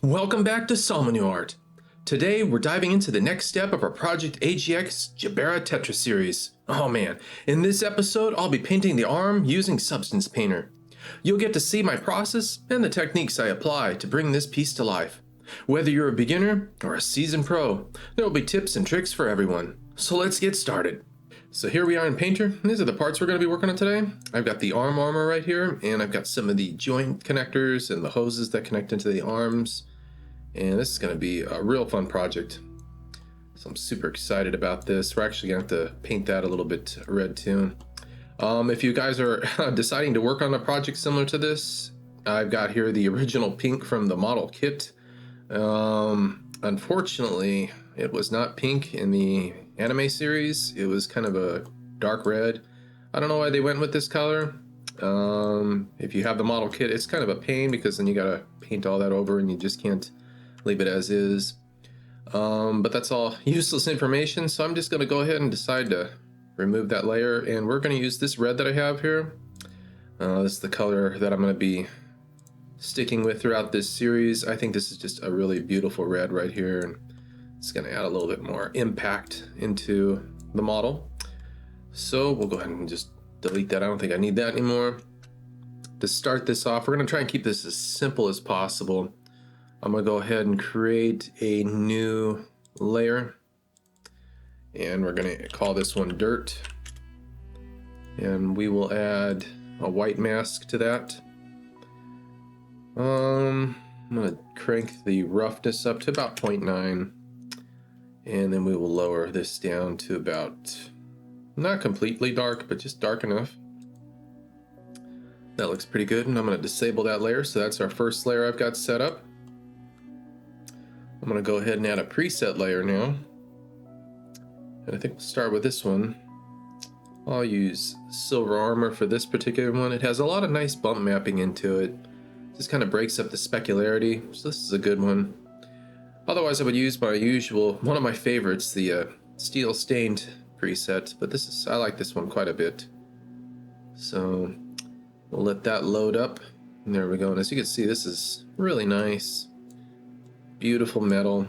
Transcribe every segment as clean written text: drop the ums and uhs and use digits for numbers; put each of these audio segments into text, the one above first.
Welcome back to Somonul Art. Today we're diving into the next step of our Project AGX Gerbera Tetra series. Oh man, in this episode I'll be painting the arm using Substance Painter. You'll get to see my process and the techniques I apply to bring this piece to life. Whether you're a beginner or a seasoned pro, there will be tips and tricks for everyone. So let's get started. So here we are in Painter. These are the parts we're going to be working on today. I've got the armor right here, and I've got some of the joint connectors and the hoses that connect into the arms. And this is going to be a real fun project. So I'm super excited about this. We're actually going to have to paint that a little bit red too. If you guys are deciding to work on a project similar to this, I've got here the original pink from the model kit. Unfortunately, it was not pink in the anime series. It was kind of a dark red. I don't know why they went with this color. If you have the model kit, it's kind of a pain because then you gotta paint all that over and you just can't leave it as is. But that's all useless information, so I'm just gonna go ahead and decide to remove that layer, and we're gonna use this red that I have here. This is the color that I'm gonna be sticking with throughout this series. I think this is just a really beautiful red right here, and it's going to add a little bit more impact into the model. So we'll go ahead and just delete that. I don't think I need that anymore. To start this off, we're going to try and keep this as simple as possible. I'm going to go ahead and create a new layer, and we're going to call this one Dirt, and we will add a white mask to that. I'm going to crank the roughness up to about 0.9. And then we will lower this down to about, not completely dark, but just dark enough. That looks pretty good, and I'm going to disable that layer. So that's our first layer I've got set up. I'm going to go ahead and add a preset layer now. And I think we'll start with this one. I'll use silver armor for this particular one. It has a lot of nice bump mapping into it. Just kind of breaks up the specularity, so this is a good one. Otherwise, I would use my usual, one of my favorites, the steel stained preset, but I like this one quite a bit. So we'll let that load up, and there we go. And as you can see, this is really nice, beautiful metal.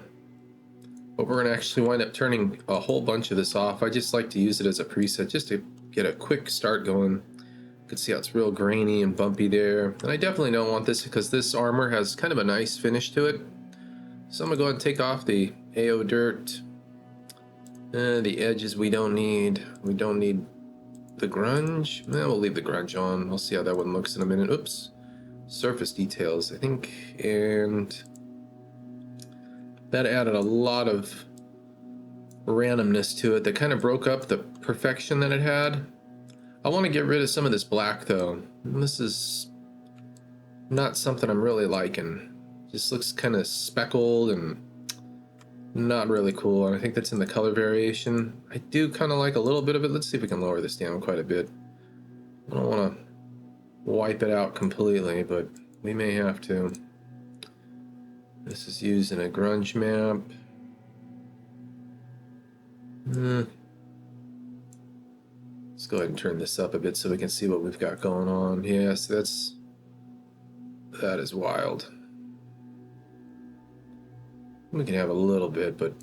But we're gonna actually wind up turning a whole bunch of this off. I just like to use it as a preset just to get a quick start going. You can see how it's real grainy and bumpy there. And I definitely don't want this because this armor has kind of a nice finish to it. So I'm gonna go ahead and take off the AO dirt. The edges we don't need. We don't need the grunge. We'll leave the grunge on. We'll see how that one looks in a minute. Oops. Surface details, I think. And that added a lot of randomness to it that kind of broke up the perfection that it had. I want to get rid of some of this black though. This is not something I'm really liking. Just looks kind of speckled and not really cool, and I think that's in the color variation. I do kind of like a little bit of it. Let's see if we can lower this down quite a bit. I don't want to wipe it out completely, but we may have to. This is used in a grunge map. Let's go ahead and turn this up a bit so we can see what we've got going on. Yes, that is wild. We can have a little bit, but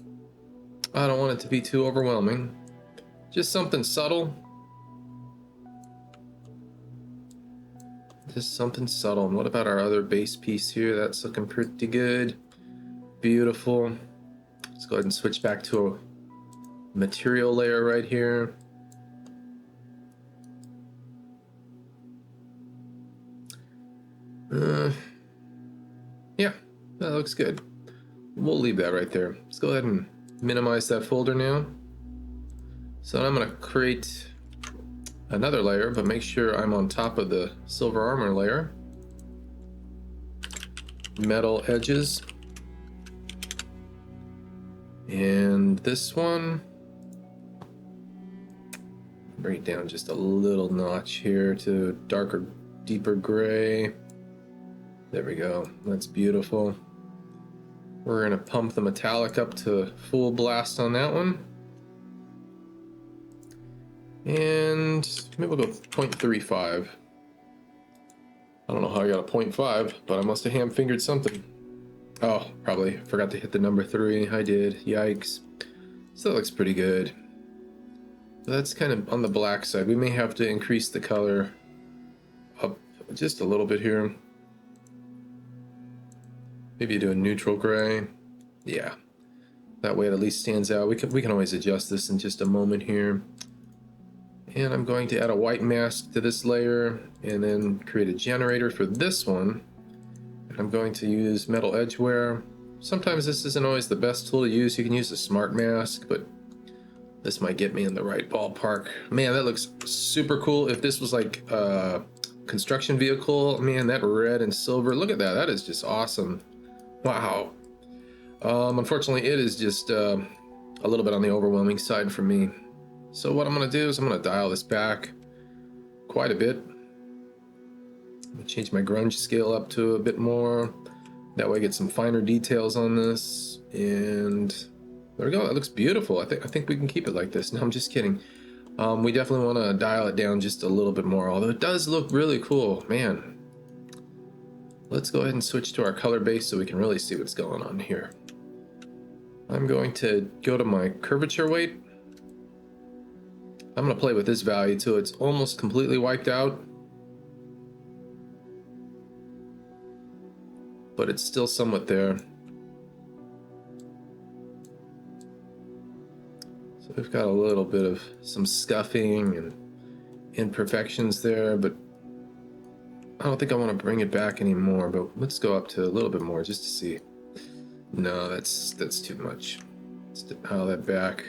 I don't want it to be too overwhelming. Just something subtle. Just something subtle. And what about our other base piece here? That's looking pretty good. Beautiful. Let's go ahead and switch back to a material layer right here. Yeah, that looks good. We'll leave that right there. Let's go ahead and minimize that folder now. So I'm going to create another layer, but make sure I'm on top of the silver armor layer. Metal edges. And this one, bring it down just a little notch here to darker, deeper gray. There we go. That's beautiful. We're going to pump the metallic up to full blast on that one. And maybe we'll go 0.35. I don't know how I got a 0.5, but I must have hand-fingered something. Oh, probably forgot to hit the number 3. I did. Yikes. So that looks pretty good. That's kind of on the black side. We may have to increase the color up just a little bit here. Maybe do a neutral gray. Yeah. That way it at least stands out. We can always adjust this in just a moment here. And I'm going to add a white mask to this layer and then create a generator for this one. And I'm going to use metal edge wear. Sometimes this isn't always the best tool to use. You can use a smart mask, but this might get me in the right ballpark. Man, that looks super cool. If this was like a construction vehicle, man, that red and silver, look at that. That is just awesome. Wow. Unfortunately, it is just a little bit on the overwhelming side for me. So what I'm going to do is I'm going to dial this back quite a bit. I'm going to change my grunge scale up to a bit more. That way I get some finer details on this. And there we go. It looks beautiful. I think we can keep it like this. No, I'm just kidding. We definitely want to dial it down just a little bit more, although it does look really cool. Man. Let's go ahead and switch to our color base so we can really see what's going on here. I'm going to go to my curvature weight. I'm going to play with this value till it's almost completely wiped out. But it's still somewhat there. So we've got a little bit of some scuffing and imperfections there, but I don't think I want to bring it back anymore, but let's go up to a little bit more just to see. No, that's too much. Let's dial that back.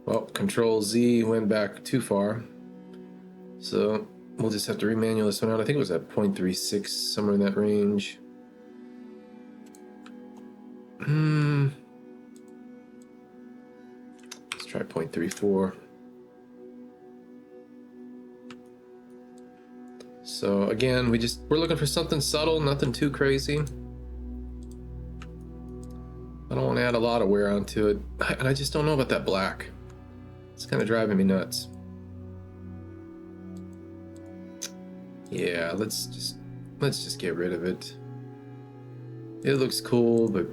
Well, Control Z went back too far. So we'll just have to remanual this one out. I think it was at 0.36, somewhere in that range. Let's try 0.34. So again, we're looking for something subtle, nothing too crazy. I don't want to add a lot of wear onto it, and I just don't know about that black. It's kind of driving me nuts. Yeah, let's just get rid of it. It looks cool, but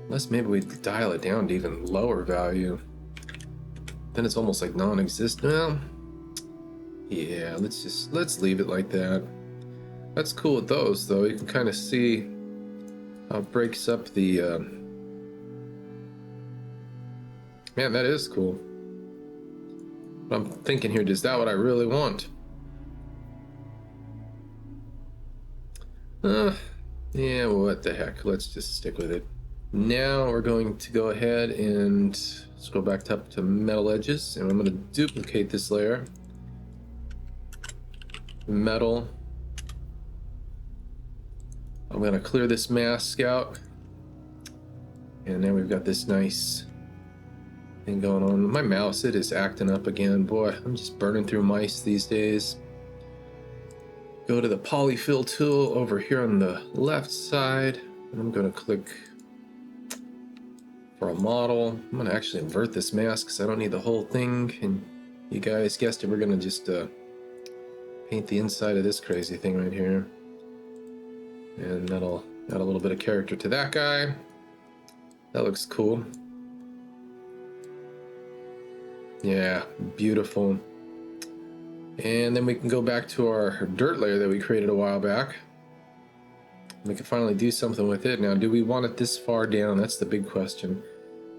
unless maybe we dial it down to even lower value, then it's almost like non-existent. Well, yeah, let's leave it like that. That's cool with those, though. You can kind of see how it breaks up the man, that is cool. But I'm thinking here, is that what I really want? Yeah, well, what the heck, let's just stick with it. Now we're going to go ahead and let's go back up to metal edges, and I'm going to duplicate this layer. Metal. I'm going to clear this mask out, and now we've got this nice thing going on. My mouse, it is acting up again. Boy, I'm just burning through mice these days. Go to the polyfill tool over here on the left side, and I'm going to click for a model. I'm going to actually invert this mask because I don't need the whole thing, and you guys guessed it, we're going to just paint the inside of this crazy thing right here, and that'll add a little bit of character to that guy. That looks cool. Yeah, beautiful. And then we can go back to our dirt layer that we created a while back. We can finally do something with it. Now, do we want it this far down? That's the big question.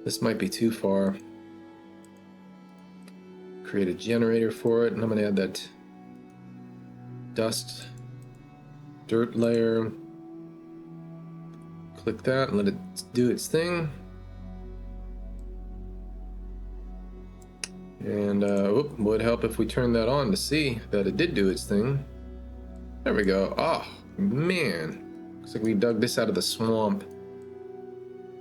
This might be too far. Create a generator for it, and I'm going to add that dust dirt layer. Click that and let it do its thing. And would help if we turn that on to see that it did do its thing. There we go. Oh man, looks like we dug this out of the swamp.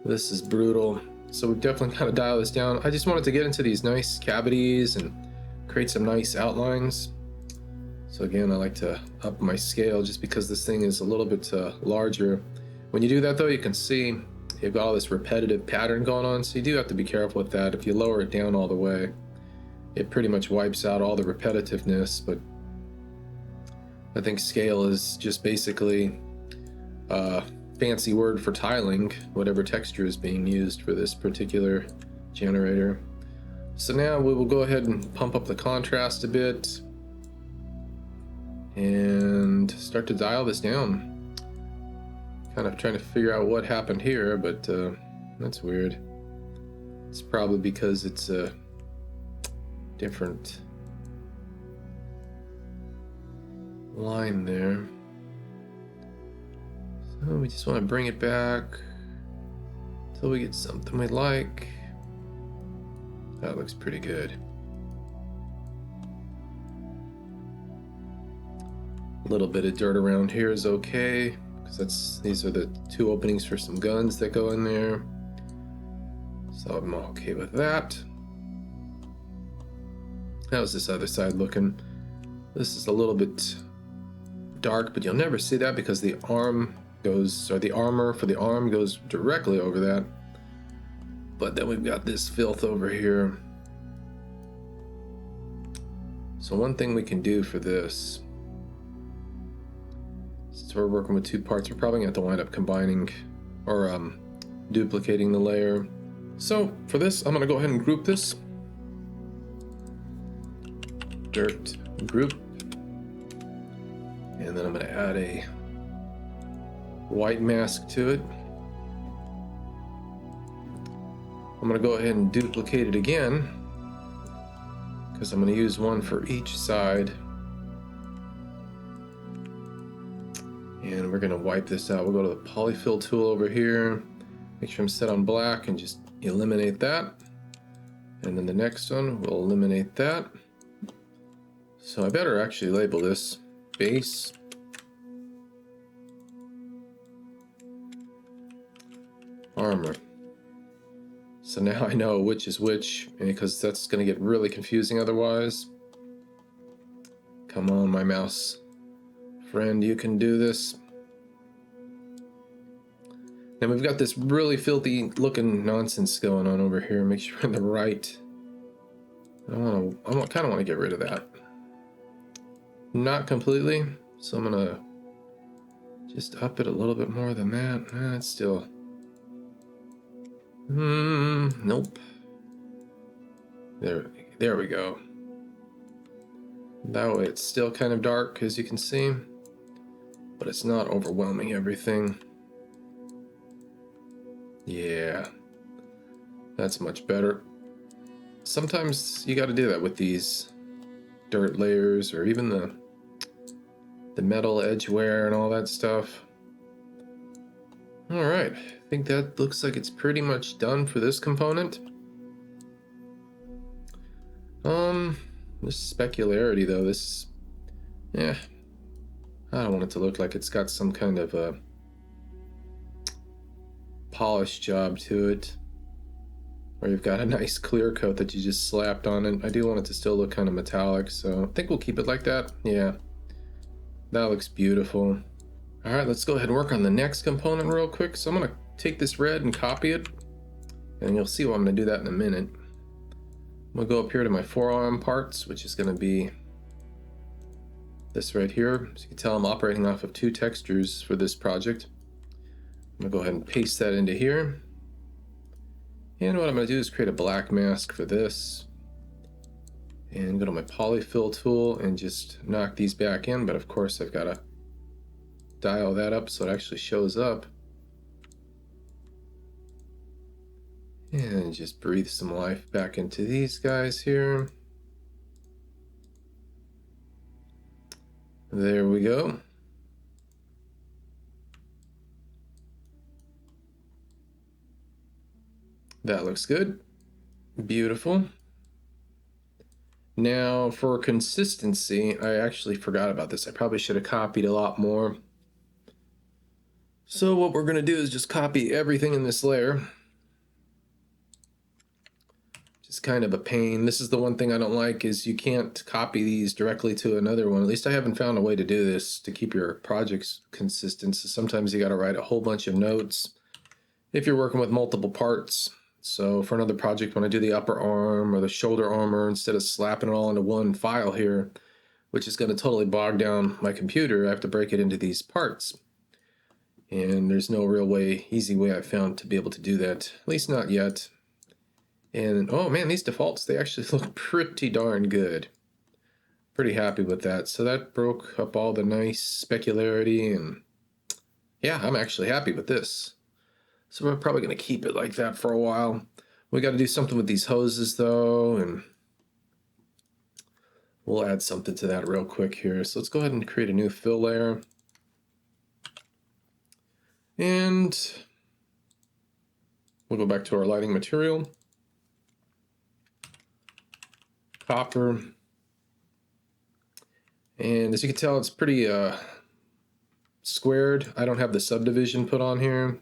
This is brutal. So we've definitely kind of dialed this down. I just wanted to get into these nice cavities and create some nice outlines. So again, I like to up my scale just because this thing is a little bit larger. When you do that though, you can see you've got all this repetitive pattern going on. So you do have to be careful with that. If you lower it down all the way, it pretty much wipes out all the repetitiveness. But I think scale is just basically fancy word for tiling whatever texture is being used for this particular generator. So now we will go ahead and pump up the contrast a bit and start to dial this down. Kind of trying to figure out what happened here, but that's weird. It's probably because it's a different line there. So we just want to bring it back until we get something we like. That looks pretty good. A little bit of dirt around here is okay, because these are the two openings for some guns that go in there. So I'm okay with that. How's this other side looking? This is a little bit dark, but you'll never see that because the arm goes, or the armor for the arm goes directly over that. But then we've got this filth over here. So one thing we can do for this, since we're working with two parts, we're probably going to have to wind up combining or duplicating the layer. So for this, I'm going to go ahead and group this. Dirt group. And then I'm going to add a white mask to it. I'm going to go ahead and duplicate it again, because I'm going to use one for each side. And we're going to wipe this out. We'll go to the polyfill tool over here, make sure I'm set on black, and just eliminate that. And then the next one, we'll eliminate that. So I better actually label this base. Armor. So now I know which is which, because that's going to get really confusing otherwise. Come on, my mouse friend, you can do this. Now we've got this really filthy looking nonsense going on over here. Make sure we're in the right. I kind of want to get rid of that. Not completely, so I'm gonna just up it a little bit more than that. It's still. Nope. There we go. That way it's still kind of dark, as you can see, but it's not overwhelming everything. Yeah, that's much better. Sometimes you got to do that with these dirt layers, or even the metal edge wear and all that stuff. All right, I think that looks like it's pretty much done for this component. This specularity though, I don't want it to look like it's got some kind of a polish job to it, or you've got a nice clear coat that you just slapped on it. I do want it to still look kind of metallic, so I think we'll keep it like that. Yeah, that looks beautiful. All right, let's go ahead and work on the next component real quick. So I'm gonna take this red and copy it, and you'll see why I'm gonna do that in a minute. I'm gonna go up here to my forearm parts, which is gonna be this right here. So you can tell I'm operating off of two textures for this project. I'm gonna go ahead and paste that into here. And what I'm gonna do is create a black mask for this. And go to my polyfill tool and just knock these back in, but of course I've gotta dial that up so it actually shows up. And just breathe some life back into these guys here. There we go. That looks good. Beautiful. Now for consistency, I actually forgot about this. I probably should have copied a lot more. So what we're going to do is just copy everything in this layer. Just kind of a pain. This is the one thing I don't like, is you can't copy these directly to another one. At least I haven't found a way to do this to keep your projects consistent. So sometimes you got to write a whole bunch of notes if you're working with multiple parts. So for another project, when I do the upper arm or the shoulder armor, instead of slapping it all into one file here, which is going to totally bog down my computer, I have to break it into these parts. And there's no real way, easy way I found to be able to do that, at least not yet. And oh man, these defaults, they actually look pretty darn good. Pretty happy with that. So that broke up all the nice specularity, and yeah, I'm actually happy with this. So we're probably going to keep it like that for a while. We got to do something with these hoses though, and we'll add something to that real quick here. So let's go ahead and create a new fill layer. And we'll go back to our lighting material. Copper. And as you can tell, it's pretty squared. I don't have the subdivision put on here.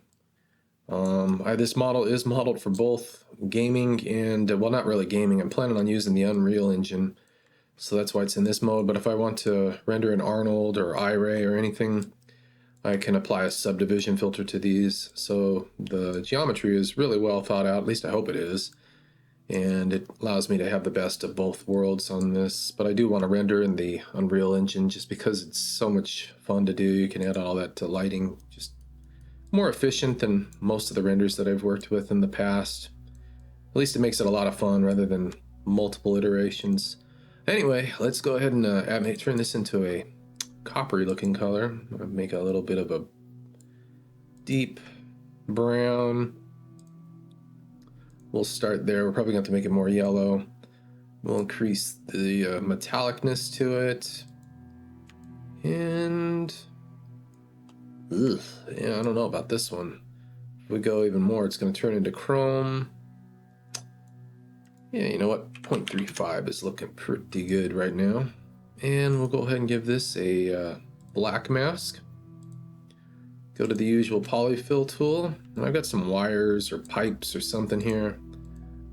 This model is modeled for both gaming and, well, not really gaming. I'm planning on using the Unreal Engine, so that's why it's in this mode. But if I want to render an Arnold or iRay or anything, I can apply a subdivision filter to these. So the geometry is really well thought out, at least I hope it is. And it allows me to have the best of both worlds on this. But I do want to render in the Unreal Engine just because it's so much fun to do. You can add all that to lighting, just more efficient than most of the renders that I've worked with in the past. At least it makes it a lot of fun rather than multiple iterations. Anyway, let's go ahead and turn this into a coppery looking color. I'll make a little bit of a deep brown. We'll start there. We're probably going to have to make it more yellow. We'll increase the metallicness to it. And yeah, I don't know about this one. If we go even more, it's going to turn into chrome. Yeah, you know what? 0.35 is looking pretty good right now. And we'll go ahead and give this a black mask. Go to the usual polyfill tool. And I've got some wires or pipes or something here.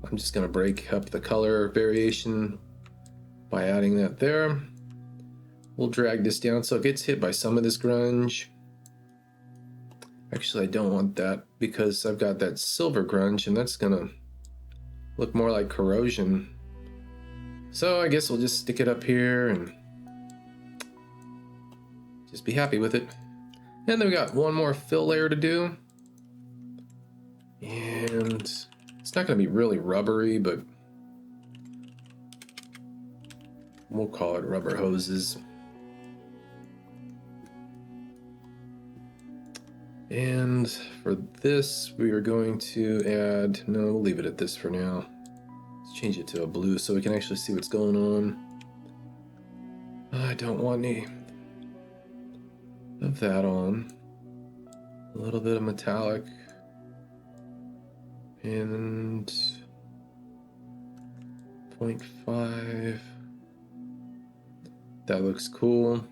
I'm just going to break up the color variation by adding that there. We'll drag this down so it gets hit by some of this grunge. Actually, I don't want that because I've got that silver grunge and that's going to look more like corrosion. So I guess we'll just stick it up here and just be happy with it. And then we got one more fill layer to do. And it's not going to be really rubbery, but we'll call it rubber hoses. And for this, we are going to add, no, we'll leave it at this for now. Let's change it to a blue so we can actually see what's going on. I don't want any of that on. A little bit of metallic. And 0.5. That looks cool.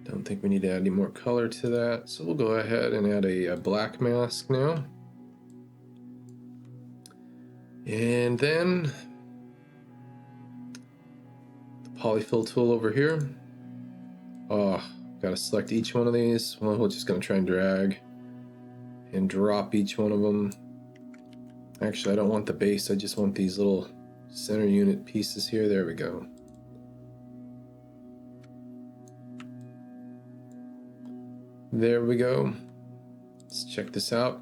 Don't think we need to add any more color to that. So we'll go ahead and add a black mask now. And then the polyfill tool over here. Oh, gotta select each one of these. Well, we're just gonna try and drag and drop each one of them. Actually, I don't want the base. I just want these little center unit pieces here. There we go. There we go. Let's check this out.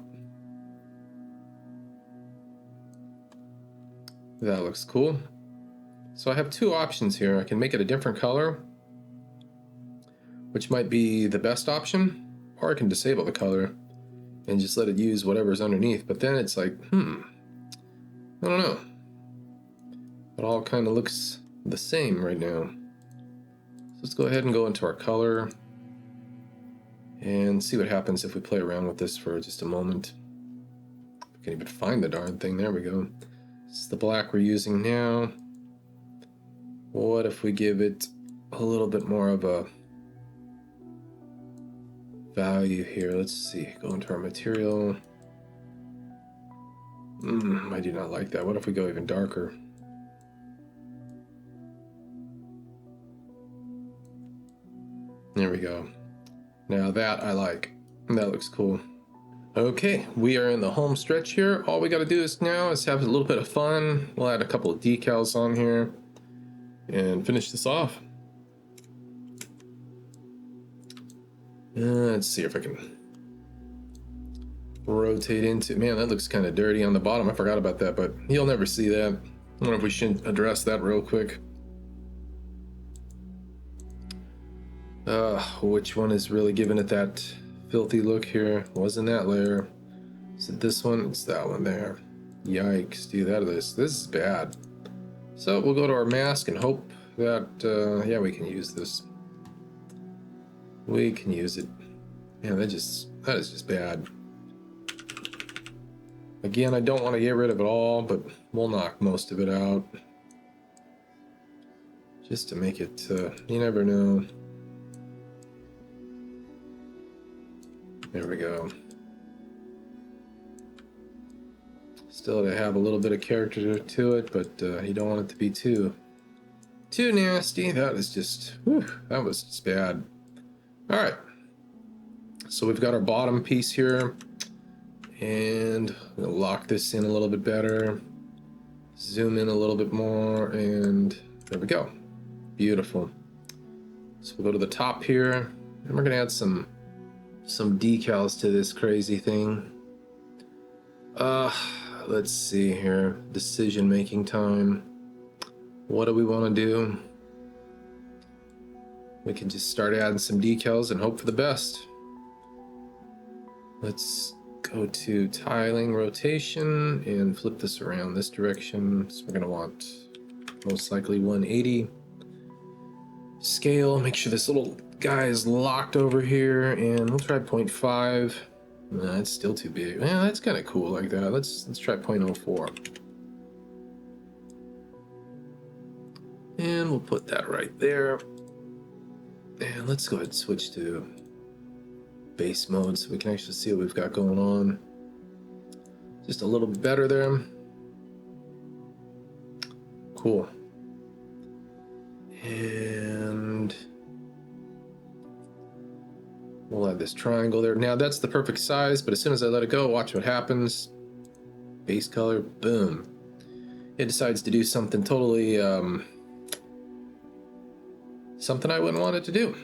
That looks cool. So I have two options here. I can make it a different color, which might be the best option, or I can disable the color and just let it use whatever's underneath. But then it's like, I don't know. It all kind of looks the same right now. So let's go ahead and go into our color and see what happens if we play around with this for just a moment. We can't even find the darn thing. There we go. This is the black we're using now. What if we give it a little bit more of a value here? Let's see. Go into our material. I do not like that. What if we go even darker? There we go. Now that I like. That looks cool. Okay, we are in the home stretch here. All we got to do is now is have a little bit of fun. We'll add a couple of decals on here and finish this off. Let's see if I can rotate into. Man, that looks kind of dirty on the bottom. I forgot about that, but you'll never see that. I wonder if we should address that real quick. Which one is really giving it that filthy look here? Wasn't that layer? Is it this one? It's that one there. Yikes, dude, this is bad. So we'll go to our mask and hope that, yeah, we can use this. We can use it. Man, that is just bad. Again, I don't want to get rid of it all, but we'll knock most of it out. Just to make it, you never know. There we go. Still to have a little bit of character to it, but you don't want it to be too nasty. That is just, whew, that was just bad. All right. So we've got our bottom piece here, and we'll lock this in a little bit better. Zoom in a little bit more, and there we go. Beautiful. So we'll go to the top here, and we're gonna add some decals to this crazy thing. Let's see here. Decision making time. What do we want to do? We can just start adding some decals and hope for the best. Let's go to tiling, rotation, and flip this around this direction. So we're gonna want most likely 180. Scale, make sure this little guy is locked over here, and we'll try 0.5. Nah, it's still too big. Yeah, that's kind of cool like that. Let's try 0.04. And we'll put that right there. And let's go ahead and switch to base mode so we can actually see what we've got going on. Just a little bit better there. Cool. And we'll add this triangle there. Now that's the perfect size, but as soon as I let it go, watch what happens. Base color, boom. It decides to do something totally, something I wouldn't want it to do.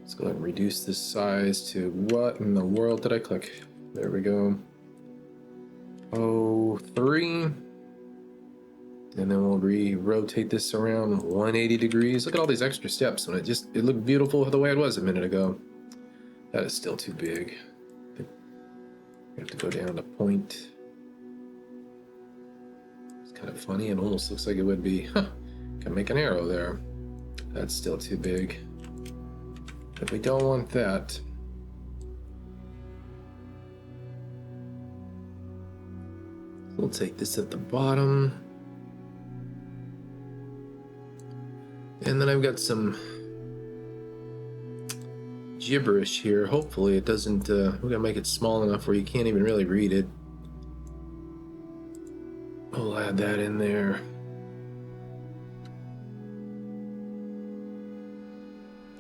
Let's go ahead and reduce this size to, what in the world did I click? There we go. 03. And then we'll rotate this around 180 degrees. Look at all these extra steps, and it looked beautiful the way it was a minute ago. That is still too big. I think we have to go down to point. It's kind of funny. It almost looks like it would be. Huh. Can make an arrow there. That's still too big. But we don't want that. We'll take this at the bottom. And then I've got some gibberish here. Hopefully it doesn't, we're gonna make it small enough where you can't even really read it. We'll add that in there.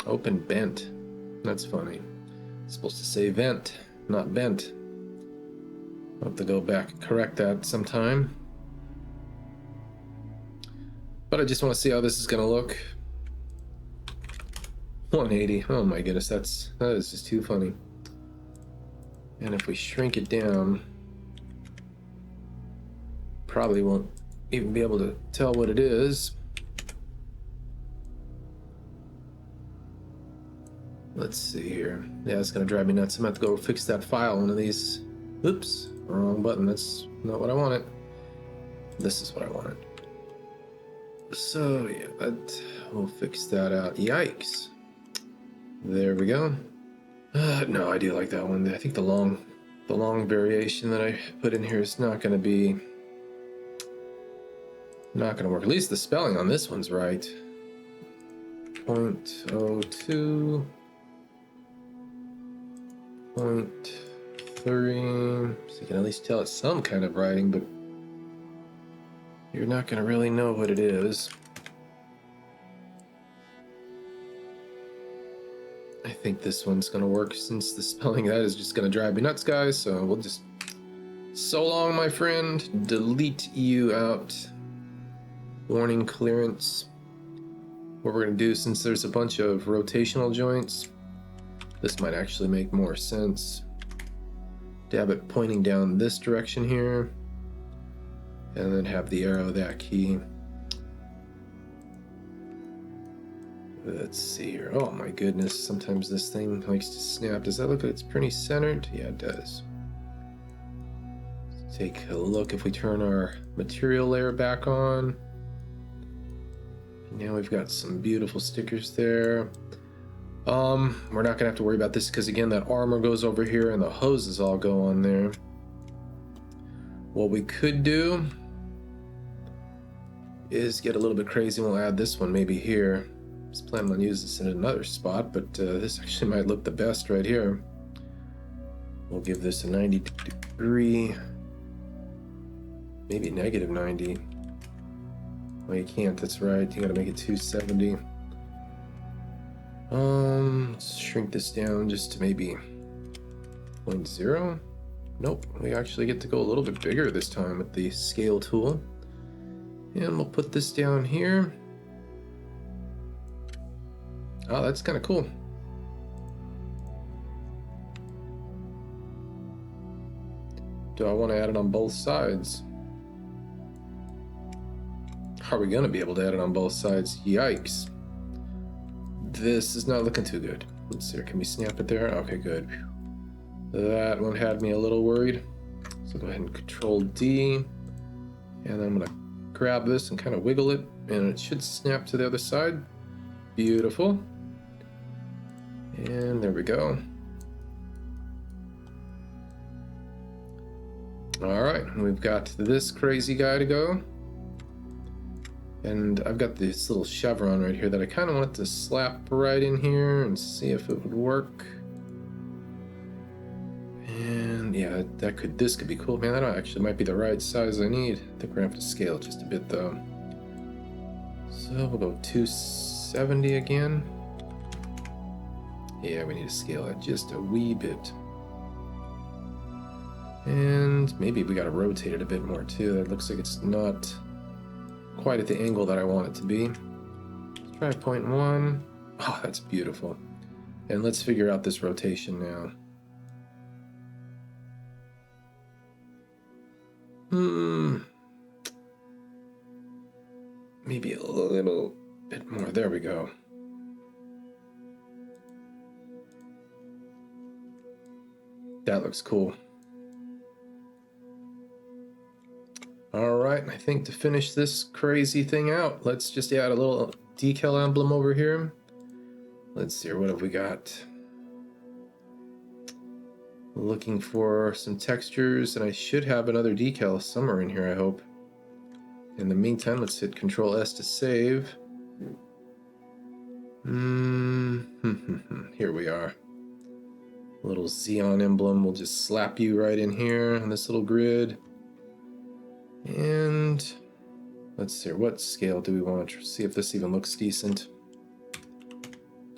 Open bent. That's funny. It's supposed to say vent, not bent. I'll have to go back and correct that sometime. But I just want to see how this is gonna look. 180. Oh my goodness, that is just too funny. And if we shrink it down, probably won't even be able to tell what it is. Let's see here. Yeah, it's gonna drive me nuts. I'm gonna have to go fix that file. One of these. Oops, wrong button. That's not what I wanted. This is what I wanted. So yeah, we'll fix that out. Yikes. There we go. No idea like that one. I think the long variation that I put in here is not gonna work. At least the spelling on this one's right. 0.02. 0.3. So you can at least tell it's some kind of writing, but you're not gonna really know what it is. I think this one's gonna work since the spelling of that is just gonna drive me nuts, guys. So we'll just, so long, my friend. Delete you out. Warning clearance. What we're gonna do, since there's a bunch of rotational joints, This might actually make more sense to have it pointing down this direction here, and then have the arrow that key. Let's see here. Oh my goodness, sometimes this thing likes to snap. Does that look like it's pretty centered? Yeah, it does. Let's take a look if we turn our material layer back on. Now we've got some beautiful stickers there. We're not gonna have to worry about this because again, that armor goes over here and the hoses all go on there. What we could do is get a little bit crazy. We'll add this one maybe here. I was planning on using this in another spot, but this actually might look the best right here. We'll give this a 90 degree, maybe negative 90. Well, you can't, that's right. You gotta make it 270. Let's shrink this down just to maybe 0.0. Nope, we actually get to go a little bit bigger this time with the scale tool. And we'll put this down here. Oh, that's kind of cool. Do I want to add it on both sides? Are we going to be able to add it on both sides? Yikes. This is not looking too good. Let's see, can we snap it there? Okay, good. That one had me a little worried. So go ahead and Control D. And I'm going to grab this and kind of wiggle it. And it should snap to the other side. Beautiful. And there we go. All right, we've got this crazy guy to go. And I've got this little chevron right here that I kind of want to slap right in here and see if it would work. And yeah, this could be cool. Man, that actually might be the right size I need. I think we're gonna have to scale it just a bit though. So we'll go 270 again. Yeah, we need to scale it just a wee bit. And maybe we gotta rotate it a bit more too. That looks like it's not quite at the angle that I want it to be. Let's try 0.1. Oh, that's beautiful. And let's figure out this rotation now. Maybe a little bit more. There we go. That looks cool. All right, I think to finish this crazy thing out, let's just add a little decal emblem over here. Let's see, what have we got? Looking for some textures, and I should have another decal somewhere in here, I hope. In the meantime, let's hit Control S to save. Here we are. A little Xeon emblem. We'll just slap you right in here on this little grid. And let's see, what scale do we want to see if this even looks decent?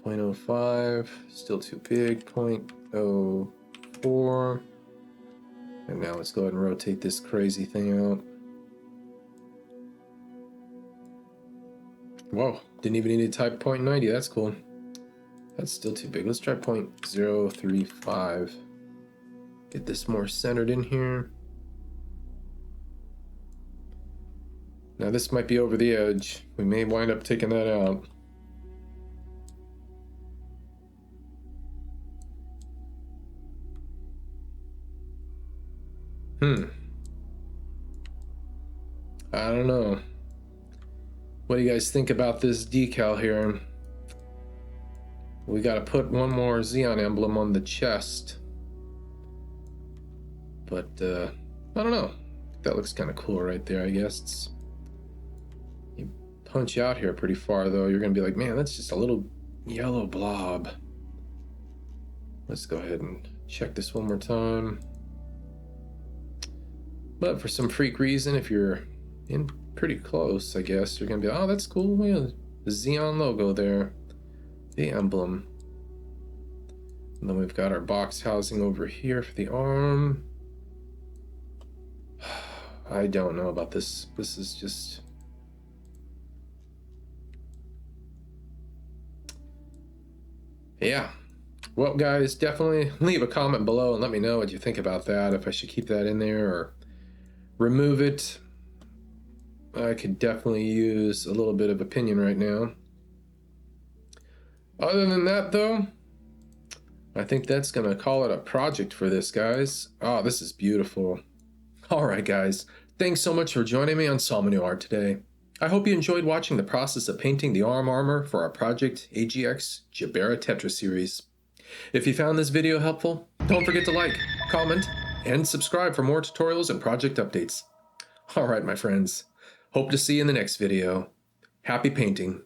0.05, still too big. 0.04. And now let's go ahead and rotate this crazy thing out. Whoa, didn't even need to type 0.90, that's cool. That's still too big. Let's try 0.035. Get this more centered in here. Now this might be over the edge. We may wind up taking that out. I don't know. What do you guys think about this decal here? We got to put one more Xeon emblem on the chest. But, I don't know. That looks kind of cool right there, I guess. You punch out here pretty far, though, you're going to be like, man, that's just a little yellow blob. Let's go ahead and check this one more time. But for some freak reason, if you're in pretty close, I guess, you're going to be, oh, that's cool. Yeah, the Xeon logo there. The emblem. And then we've got our box housing over here for the arm. I don't know about this. This is just... Yeah. Well, guys, definitely leave a comment below and let me know what you think about that, if I should keep that in there or remove it. I could definitely use a little bit of opinion right now. Other than that, though, I think that's going to call it a project for this, guys. Oh, this is beautiful. All right, guys. Thanks so much for joining me on Somonul Art today. I hope you enjoyed watching the process of painting the arm armor for our Project AGX Gerbera Tetra series. If you found this video helpful, don't forget to like, comment, and subscribe for more tutorials and project updates. All right, my friends. Hope to see you in the next video. Happy painting.